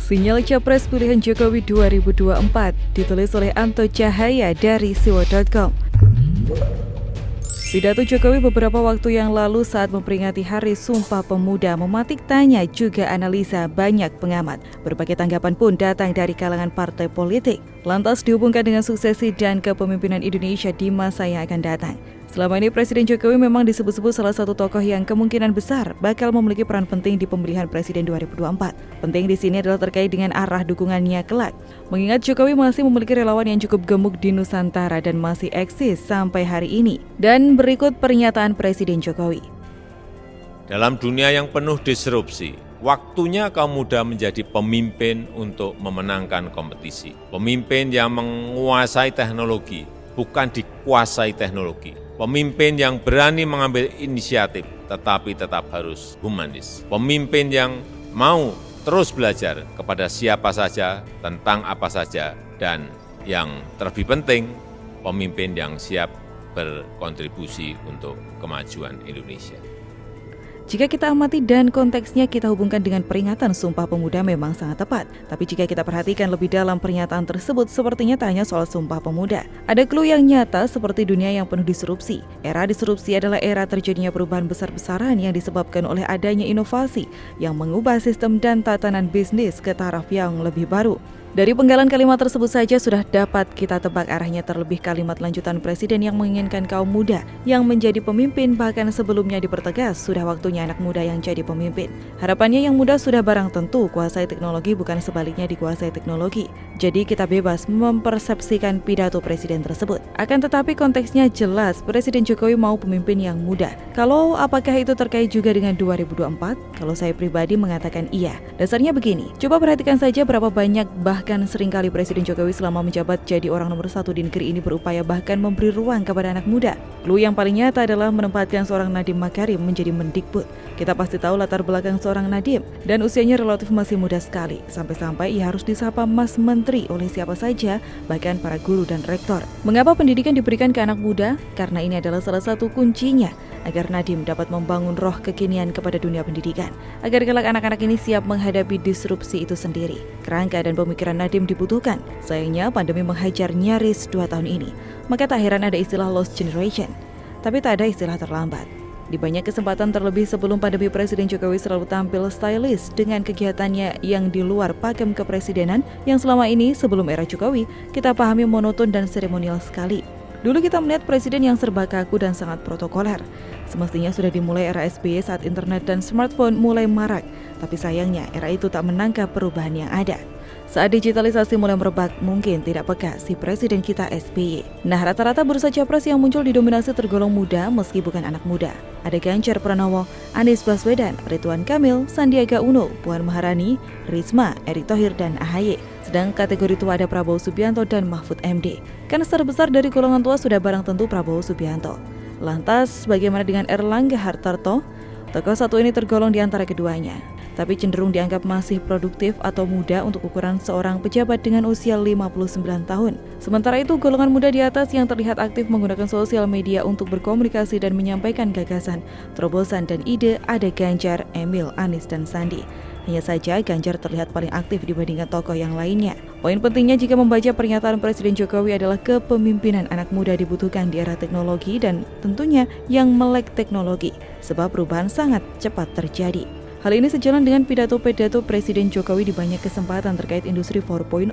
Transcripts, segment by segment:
Sinyal Capres Pilihan Jokowi 2024 ditulis oleh Anto Cahaya dari siwo.com. Pidato Jokowi beberapa waktu yang lalu saat memperingati Hari Sumpah Pemuda mematik tanya juga analisa banyak pengamat. Berbagai tanggapan pun datang dari kalangan partai politik. Lantas dihubungkan dengan suksesi dan kepemimpinan Indonesia di masa yang akan datang. Selama ini Presiden Jokowi memang disebut-sebut salah satu tokoh yang kemungkinan besar bakal memiliki peran penting di pemilihan Presiden 2024. Penting di sini adalah terkait dengan arah dukungannya kelak. Mengingat Jokowi masih memiliki relawan yang cukup gemuk di Nusantara dan masih eksis sampai hari ini. Dan berikut pernyataan Presiden Jokowi. Dalam dunia yang penuh disrupsi, waktunya kaum muda menjadi pemimpin untuk memenangkan kompetisi. Pemimpin yang menguasai teknologi, bukan dikuasai teknologi. Pemimpin yang berani mengambil inisiatif, tetapi tetap harus humanis. Pemimpin yang mau terus belajar kepada siapa saja, tentang apa saja, dan yang terlebih penting, pemimpin yang siap berkontribusi untuk kemajuan Indonesia. Jika kita amati dan konteksnya kita hubungkan dengan peringatan Sumpah Pemuda memang sangat tepat. Tapi jika kita perhatikan lebih dalam pernyataan tersebut sepertinya tanya soal Sumpah Pemuda. Ada clue yang nyata seperti dunia yang penuh disrupsi. Era disrupsi adalah era terjadinya perubahan besar-besaran yang disebabkan oleh adanya inovasi yang mengubah sistem dan tatanan bisnis ke taraf yang lebih baru. Dari penggalan kalimat tersebut saja sudah dapat kita tebak arahnya, terlebih kalimat lanjutan Presiden yang menginginkan kaum muda yang menjadi pemimpin, bahkan sebelumnya dipertegas sudah waktunya anak muda yang jadi pemimpin. Harapannya yang muda sudah barang tentu kuasai teknologi, bukan sebaliknya dikuasai teknologi. Jadi kita bebas mempersepsikan pidato Presiden tersebut. Akan tetapi konteksnya jelas, Presiden Jokowi mau pemimpin yang muda. Kalau apakah itu terkait juga dengan 2024? Kalau saya pribadi mengatakan iya. Dasarnya begini, coba perhatikan saja berapa banyak bahkan seringkali Presiden Jokowi selama menjabat jadi orang nomor 1 di negeri ini berupaya bahkan memberi ruang kepada anak muda. Clue yang paling nyata adalah menempatkan seorang Nadiem Makarim menjadi Mendikbud. Kita pasti tahu latar belakang seorang Nadiem dan usianya relatif masih muda sekali. Sampai-sampai ia harus disapa Mas Menteri oleh siapa saja, bahkan para guru dan rektor. Mengapa pendidikan diberikan ke anak muda? Karena ini adalah salah satu kuncinya agar Nadiem dapat membangun roh kekinian kepada dunia pendidikan, agar kelak anak-anak ini siap menghadapi disrupsi itu sendiri. Kerangka dan pemikiran Nadiem dibutuhkan. Sayangnya pandemi menghajar nyaris 2 tahun ini, maka tak heran ada istilah lost generation. Tapi tak ada istilah terlambat. Di banyak kesempatan terlebih sebelum pandemi, Presiden Jokowi selalu tampil stylish dengan kegiatannya yang di luar pakem kepresidenan yang selama ini sebelum era Jokowi kita pahami monoton dan seremonial sekali. Dulu kita melihat presiden yang serba kaku dan sangat protokoler. Semestinya sudah dimulai era SBY saat internet dan smartphone mulai marak. Tapi sayangnya era itu tak menangkap perubahan yang ada. Saat digitalisasi mulai merebak, mungkin tidak peka si presiden kita SBY. Nah, rata-rata bursa capres yang muncul didominasi tergolong muda meski bukan anak muda. Ada Ganjar Pranowo, Anies Baswedan, Ridwan Kamil, Sandiaga Uno, Puan Maharani, Risma, Erick Thohir, dan AHY. Sedang kategori tua ada Prabowo Subianto dan Mahfud MD. Kan terbesar dari golongan tua sudah barang tentu Prabowo Subianto. Lantas bagaimana dengan Erlangga Hartarto? Tokoh satu ini tergolong di antara keduanya, tapi cenderung dianggap masih produktif atau muda untuk ukuran seorang pejabat dengan usia 59 tahun. Sementara itu golongan muda di atas yang terlihat aktif menggunakan sosial media untuk berkomunikasi dan menyampaikan gagasan, terobosan dan ide ada Ganjar, Emil, Anies, dan Sandi. Hanya saja Ganjar terlihat paling aktif dibandingkan tokoh yang lainnya. Poin pentingnya jika membaca pernyataan Presiden Jokowi adalah kepemimpinan anak muda dibutuhkan di era teknologi dan tentunya yang melek teknologi, sebab perubahan sangat cepat terjadi. Hal ini sejalan dengan pidato Presiden Jokowi di banyak kesempatan terkait industri 4.0.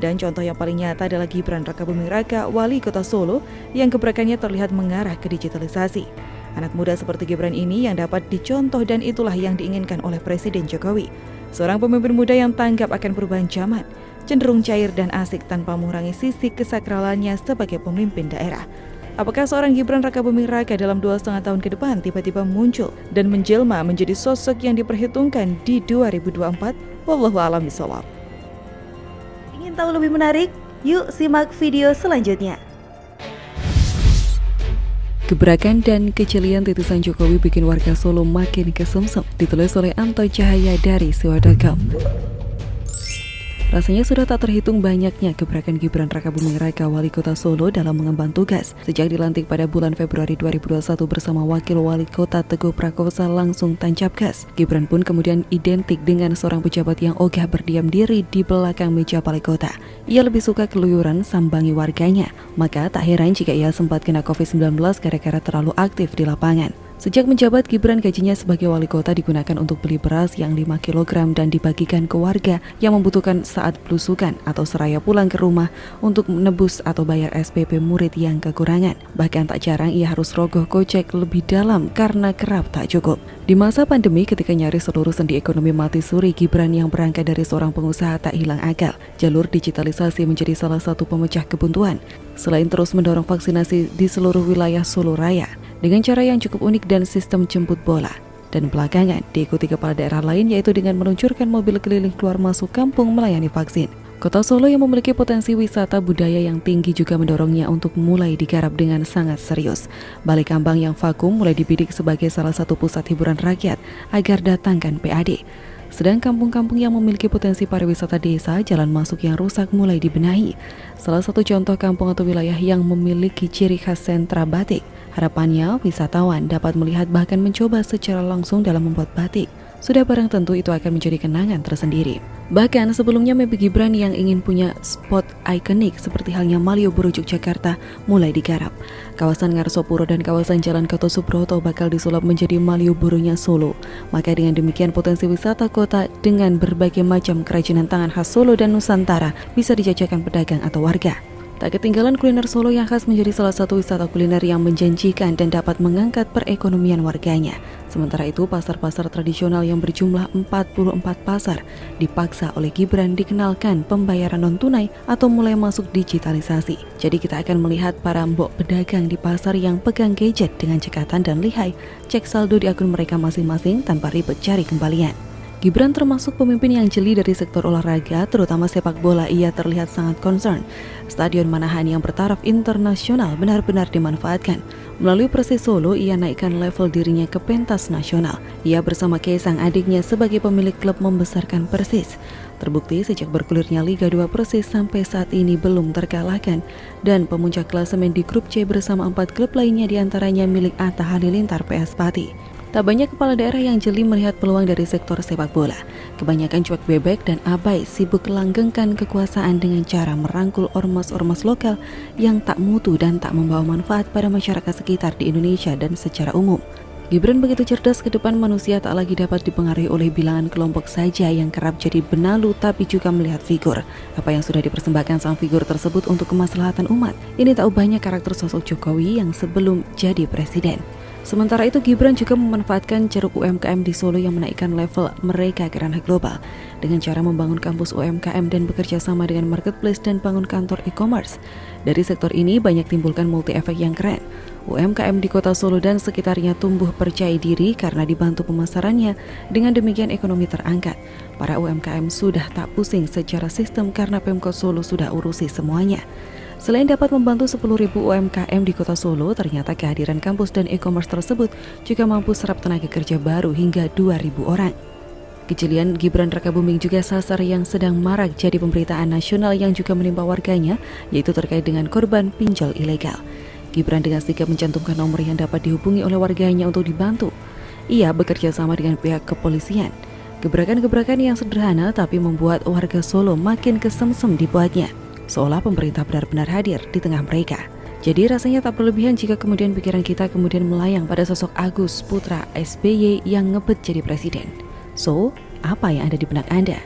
Dan contoh yang paling nyata adalah Gibran Rakabuming Raka, wali kota Solo, yang gebrakannya terlihat mengarah ke digitalisasi. Anak muda seperti Gibran ini yang dapat dicontoh dan itulah yang diinginkan oleh Presiden Jokowi. Seorang pemimpin muda yang tanggap akan perubahan zaman, cenderung cair dan asik tanpa mengurangi sisi kesakralannya sebagai pemimpin daerah. Apakah seorang Gibran Rakabuming Raka dalam 2,5 tahun ke depan tiba-tiba muncul dan menjelma menjadi sosok yang diperhitungkan di 2024? Wallahu a'lam bishawab. Ingin tahu lebih menarik? Yuk simak video selanjutnya. Gebrakan dan kecilian titisan Jokowi bikin warga Solo makin kesemsem, ditulis oleh Anto Cahaya dari siwo.com. Rasanya sudah tak terhitung banyaknya gebrakan Gibran Rakabuming Raka Wali Kota Solo dalam mengemban tugas. Sejak dilantik pada bulan Februari 2021 bersama Wakil Wali Kota Teguh Prakosa langsung tancap gas. Gibran pun kemudian identik dengan seorang pejabat yang ogah berdiam diri di belakang meja Balai Kota. Ia lebih suka keluyuran sambangi warganya. Maka tak heran jika ia sempat kena COVID-19 gara-gara terlalu aktif di lapangan. Sejak menjabat, Gibran gajinya sebagai wali kota digunakan untuk beli beras yang 5 kg dan dibagikan ke warga yang membutuhkan saat belusukan atau seraya pulang ke rumah untuk menebus atau bayar SPP murid yang kekurangan. Bahkan tak jarang ia harus rogoh kocek lebih dalam karena kerap tak cukup. Di masa pandemi ketika nyaris seluruh sendi ekonomi mati suri, Gibran yang berangkat dari seorang pengusaha tak hilang akal. Jalur digitalisasi menjadi salah satu pemecah kebuntuan. Selain terus mendorong vaksinasi di seluruh wilayah Solo Raya dengan cara yang cukup unik dan sistem jemput bola. Dan belakangan diikuti kepala daerah lain yaitu dengan meluncurkan mobil keliling keluar masuk kampung melayani vaksin. Kota Solo yang memiliki potensi wisata budaya yang tinggi juga mendorongnya untuk mulai digarap dengan sangat serius. Balai Kambang yang vakum mulai dibidik sebagai salah satu pusat hiburan rakyat agar datangkan PAD. Sedang kampung-kampung yang memiliki potensi pariwisata desa, jalan masuk yang rusak mulai dibenahi. Salah satu contoh kampung atau wilayah yang memiliki ciri khas sentra batik. Harapannya, wisatawan dapat melihat bahkan mencoba secara langsung dalam membuat batik. Sudah barang tentu itu akan menjadi kenangan tersendiri. Bahkan sebelumnya mimpi Gibran yang ingin punya spot ikonik seperti halnya Malioboro Yogyakarta mulai digarap. Kawasan Ngarsopuro dan kawasan Jalan Gatot Subroto bakal disulap menjadi Malioboro-nya Solo. Maka dengan demikian potensi wisata kota dengan berbagai macam kerajinan tangan khas Solo dan Nusantara bisa dijajakan pedagang atau warga. Tak ketinggalan kuliner Solo yang khas menjadi salah satu wisata kuliner yang menjanjikan dan dapat mengangkat perekonomian warganya. Sementara itu, pasar-pasar tradisional yang berjumlah 44 pasar dipaksa oleh Gibran dikenalkan pembayaran non-tunai atau mulai masuk digitalisasi. Jadi kita akan melihat para mbok pedagang di pasar yang pegang gadget dengan cekatan dan lihai, cek saldo di akun mereka masing-masing tanpa ribet cari kembalian. Gibran termasuk pemimpin yang jeli dari sektor olahraga, terutama sepak bola. Ia terlihat sangat concern. Stadion Manahan yang bertaraf internasional benar-benar dimanfaatkan. Melalui Persis Solo, ia naikkan level dirinya ke pentas nasional. Ia bersama Kaisang adiknya sebagai pemilik klub membesarkan Persis. Terbukti sejak bergulirnya Liga 2 Persis sampai saat ini belum terkalahkan. Dan pemuncak klasemen di grup C bersama 4 klub lainnya diantaranya milik Atta Halilintar PS Pati. Tak banyak kepala daerah yang jeli melihat peluang dari sektor sepak bola. Kebanyakan cuek bebek dan abai sibuk langgengkan kekuasaan dengan cara merangkul ormas-ormas lokal yang tak mutu dan tak membawa manfaat pada masyarakat sekitar di Indonesia dan secara umum. Gibran begitu cerdas ke depan manusia tak lagi dapat dipengaruhi oleh bilangan kelompok saja yang kerap jadi benalu, tapi juga melihat figur. Apa yang sudah dipersembahkan sang figur tersebut untuk kemaslahatan umat. Ini tak ubahnya karakter sosok Jokowi yang sebelum jadi presiden. Sementara itu, Gibran juga memanfaatkan ceruk UMKM di Solo yang menaikkan level mereka ke ranah global dengan cara membangun kampus UMKM dan bekerja sama dengan marketplace dan bangun kantor e-commerce. Dari sektor ini banyak timbulkan multi efek yang keren. UMKM di kota Solo dan sekitarnya tumbuh percaya diri karena dibantu pemasarannya. Dengan demikian ekonomi terangkat. Para UMKM sudah tak pusing secara sistem karena Pemkot Solo sudah urusi semuanya. Selain dapat membantu 10.000 UMKM di kota Solo, ternyata kehadiran kampus dan e-commerce tersebut juga mampu serap tenaga kerja baru hingga 2.000 orang. Kejelian Gibran Rakabuming juga sasar yang sedang marak jadi pemberitaan nasional yang juga menimpa warganya, yaitu terkait dengan korban pinjol ilegal. Gibran dengan sigap mencantumkan nomor yang dapat dihubungi oleh warganya untuk dibantu. Ia bekerja sama dengan pihak kepolisian. Gebrakan-gebrakan yang sederhana tapi membuat warga Solo makin kesemsem dibuatnya. Seolah pemerintah benar-benar hadir di tengah mereka. Jadi rasanya tak berlebihan jika kemudian pikiran kita kemudian melayang pada sosok Agus putra SBY yang ngebet jadi presiden. So, apa yang ada di benak Anda?